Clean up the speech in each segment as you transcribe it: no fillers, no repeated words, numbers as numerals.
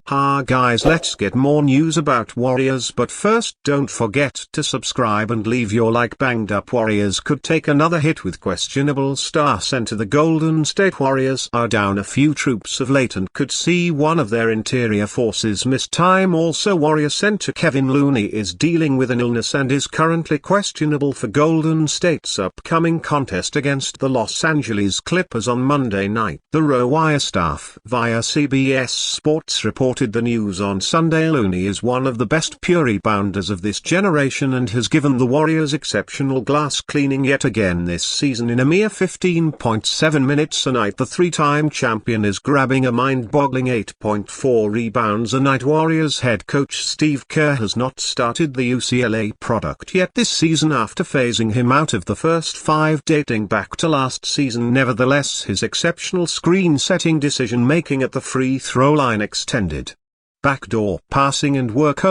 Ha guys, let's get more news about Warriors, but first don't forget to subscribe and leave your like. Banged up Warriors could take another hit with questionable star center. The Golden State Warriors are down a few troops of late and could see one of their interior forces miss time. Also, Warrior center Kevin Looney is dealing with an illness and is currently questionable for Golden State's upcoming contest against the Los Angeles Clippers on Monday night. The Warrior staff via CBS Sports reported the news on Sunday. Looney is one of the best pure rebounders of this generation and has given the Warriors exceptional glass cleaning yet again this season. In a mere 15.7 minutes a night, the three-time champion is grabbing a mind-boggling 8.4 rebounds a night. Warriors head coach Steve Kerr has not started the UCLA product yet this season after phasing him out of the first five dating back to last season. Nevertheless, his exceptional screen-setting decision-making at the free throw line extended backdoor passing and work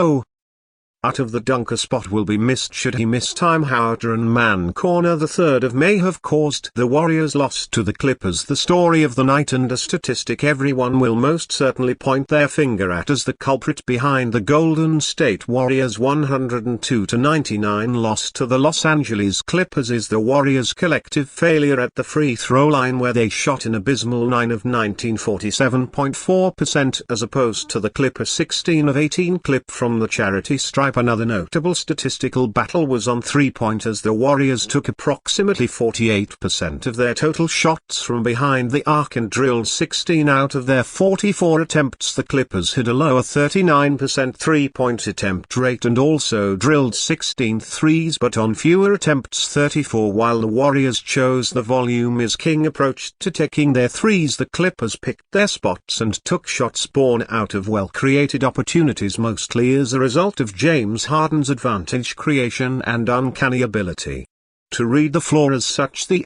out of the dunker spot will be missed should he miss time. However, and man corner the 3rd of May have caused the Warriors' loss to the Clippers the story of the night, and a statistic everyone will most certainly point their finger at as the culprit behind the Golden State Warriors' 102-99 loss to the Los Angeles Clippers is the Warriors' collective failure at the free throw line, where they shot an abysmal 9 of 19, 47.4%, as opposed to the Clippers' 16 of 18 clip from the charity stripe. Another notable statistical battle was on three-pointers. The Warriors took approximately 48% of their total shots from behind the arc and drilled 16 out of their 44 attempts. The Clippers had a lower 39% three-point attempt rate and also drilled 16 threes, but on fewer attempts 34. While the Warriors chose the volume is king approach to taking their threes, the Clippers picked their spots and took shots born out of well-created opportunities, mostly as a result of James Harden's advantage creation and uncanny ability to read the floor. As such, the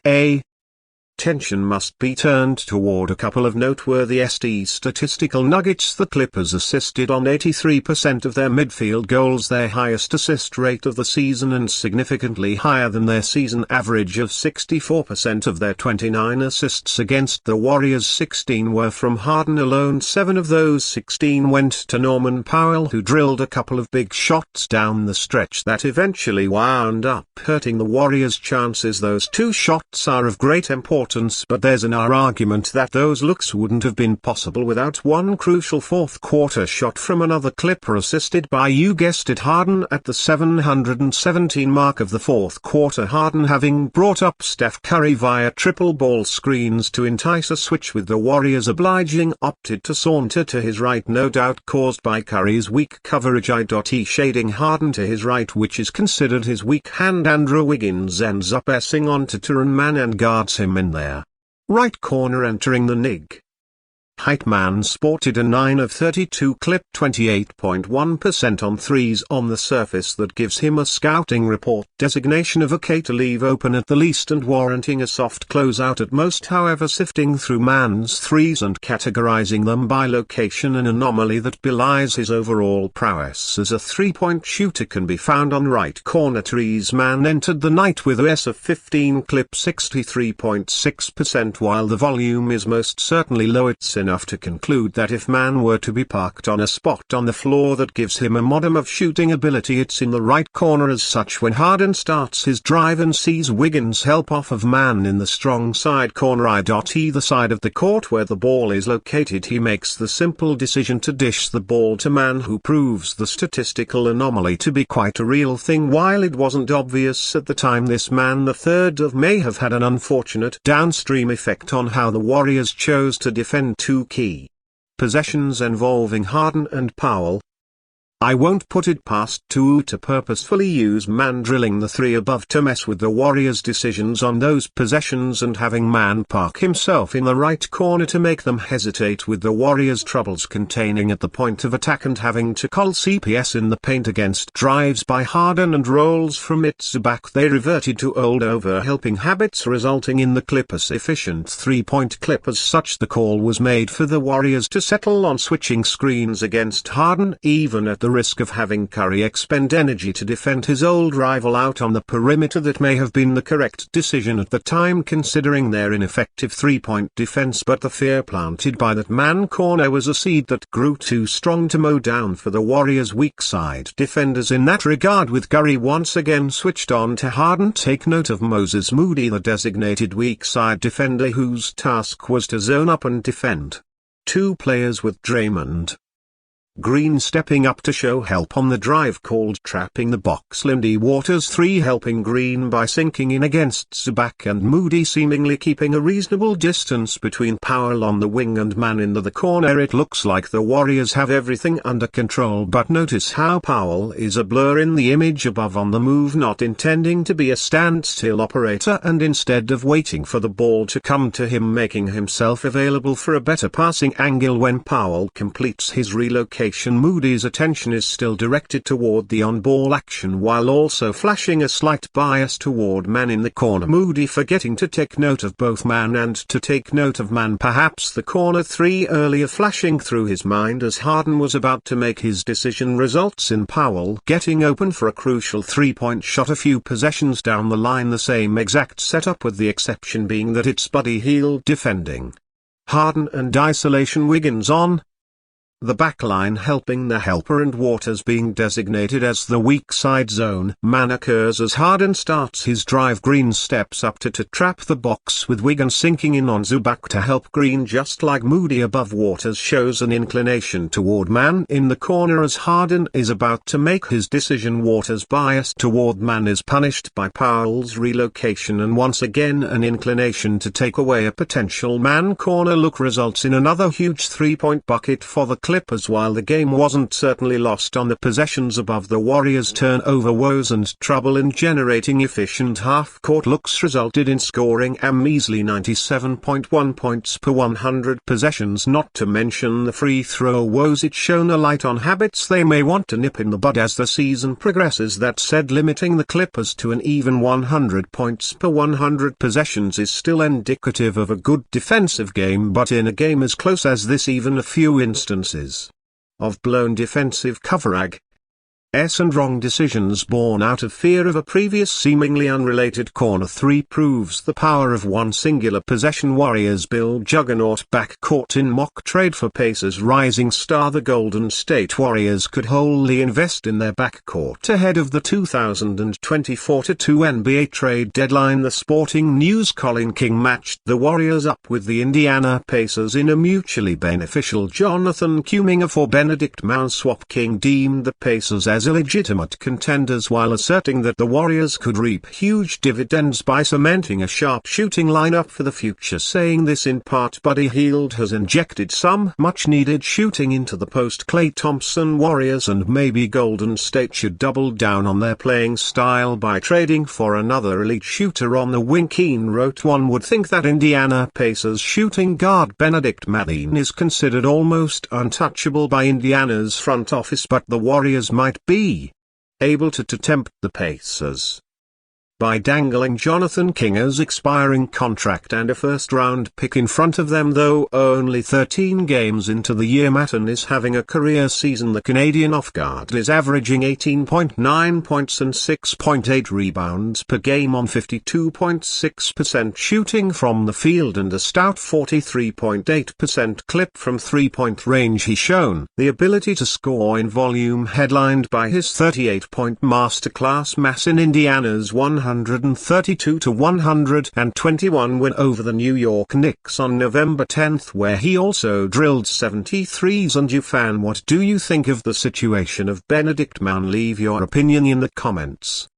attention must be turned toward a couple of noteworthy statistical nuggets. The Clippers assisted on 83% of their midfield goals, their highest assist rate of the season and significantly higher than their season average of 64%. Of their 29 assists against the Warriors, 16 were from Harden alone. 7 of those 16 went to Norman Powell, who drilled a couple of big shots down the stretch that eventually wound up hurting the Warriors' chances. Those two shots are of great importance, but there's an argument that those looks wouldn't have been possible without one crucial fourth-quarter shot from another Clipper, assisted by, you guessed it, Harden at the 717 mark of the fourth quarter. Harden having brought up Steph Curry via triple ball screens to entice a switch, with the Warriors obliging opted to saunter to his right, no doubt caused by Curry's weak coverage. He shading Harden to his right, which is considered his weak hand. Andrew Wiggins ends up essing onto Turin man and guards him in there right corner. Entering the nig height man sported a 9 of 32 clip, 28.1% on threes on the surface. That gives him a scouting report designation of okay to leave open at the least and warranting a soft closeout at most. However, sifting through man's threes and categorizing them by location, an anomaly that belies his overall prowess as a three-point shooter, can be found on right corner. Trees man entered the night with a S of 15 clip, 63.6%. While the volume is most certainly low, it's enough to conclude that if man were to be parked on a spot on the floor that gives him a modicum of shooting ability, it's in the right corner. As such, when Harden starts his drive and sees Wiggins help off of man in the strong side corner, either side of the court where the ball is located, he makes the simple decision to dish the ball to man, who proves the statistical anomaly to be quite a real thing. While it wasn't obvious at the time, this man, the 3rd of May, have had an unfortunate downstream effect on how the Warriors chose to defend two key possessions involving Harden and Powell. I won't put it past two to purposefully use man drilling the three above to mess with the Warriors' decisions on those possessions, and having man park himself in the right corner to make them hesitate with the Warriors' troubles containing at the point of attack, and having to call CPS in the paint against drives by Harden and rolls from its back. They reverted to old over-helping habits, resulting in the Clippers' efficient three-point clip. As such, the call was made for the Warriors to settle on switching screens against Harden, even at the risk of having Curry expend energy to defend his old rival out on the perimeter. That may have been the correct decision at the time considering their ineffective three-point defense, but the fear planted by that man corner was a seed that grew too strong to mow down for the Warriors' weak side defenders in that regard, with Curry once again switched on to Harden. Take note of Moses Moody, the designated weak side defender whose task was to zone up and defend. Two players with Draymond Green stepping up to show help on the drive called trapping the box. Lindy Waters 3 helping Green by sinking in against Zubac, and Moody seemingly keeping a reasonable distance between Powell on the wing and man in the corner. It looks like the Warriors have everything under control, but notice how Powell is a blur in the image above on the move, not intending to be a standstill operator and instead of waiting for the ball to come to him, making himself available for a better passing angle. When Powell completes his relocation, Moody's attention is still directed toward the on-ball action while also flashing a slight bias toward man in the corner, Moody forgetting to take note of both man and to take note of man. Perhaps the corner 3 earlier flashing through his mind as Harden was about to make his decision results in Powell getting open for a crucial three-point shot a few possessions down the line. The same exact setup, with the exception being that it's Buddy Hield defending Harden and isolation Wiggins on the backline helping the helper, and Waters being designated as the weak side zone man occurs as Harden starts his drive. Green steps up to trap the box, with Wiggins sinking in on Zubac to help Green. Just like Moody above, Waters shows an inclination toward man in the corner as Harden is about to make his decision. Waters' bias toward man is punished by Powell's relocation, and once again an inclination to take away a potential man corner look results in another huge three-point bucket for the Clippers. While the game wasn't certainly lost on the possessions above, the Warriors' turnover woes and trouble in generating efficient half-court looks resulted in scoring a measly 97.1 points per 100 possessions, not to mention the free throw woes. It shone a light on habits they may want to nip in the bud as the season progresses. That said, limiting the Clippers to an even 100 points per 100 possessions is still indicative of a good defensive game, but in a game as close as this, even a few instances of blown defensive coverage and wrong decisions born out of fear of a previous seemingly unrelated corner 3 proves the power of one singular possession. Warriors build juggernaut backcourt in mock trade for Pacers rising star. The Golden State Warriors could wholly invest in their backcourt ahead of the 2024-2 NBA trade deadline. The Sporting News Colin King matched the Warriors up with the Indiana Pacers in a mutually beneficial Jonathan Kuminga for Bennedict Mount swap. King deemed the Pacers as illegitimate contenders while asserting that the Warriors could reap huge dividends by cementing a sharp-shooting lineup for the future, saying this in part Buddy Hield has injected some much-needed shooting into the post-Klay Thompson Warriors, and maybe Golden State should double down on their playing style by trading for another elite shooter on the wing. Keane wrote, "One would think that Indiana Pacers shooting guard Bennedict Mathurin is considered almost untouchable by Indiana's front office, but the Warriors might be able to tempt the Pacers by dangling Jonathan Kuminga's expiring contract and a first-round pick in front of them." Though only 13 games into the year, Mathurin is having a career season. The Canadian off-guard is averaging 18.9 points and 6.8 rebounds per game on 52.6% shooting from the field and a stout 43.8% clip from three-point range. He's shown the ability to score in volume, headlined by his 38-point masterclass mass in Indiana's 132-121 win over the New York Knicks on November 10, where he also drilled 73s. And you fan, what do you think of the situation of Bennedict Mathurin? Leave your opinion in the comments.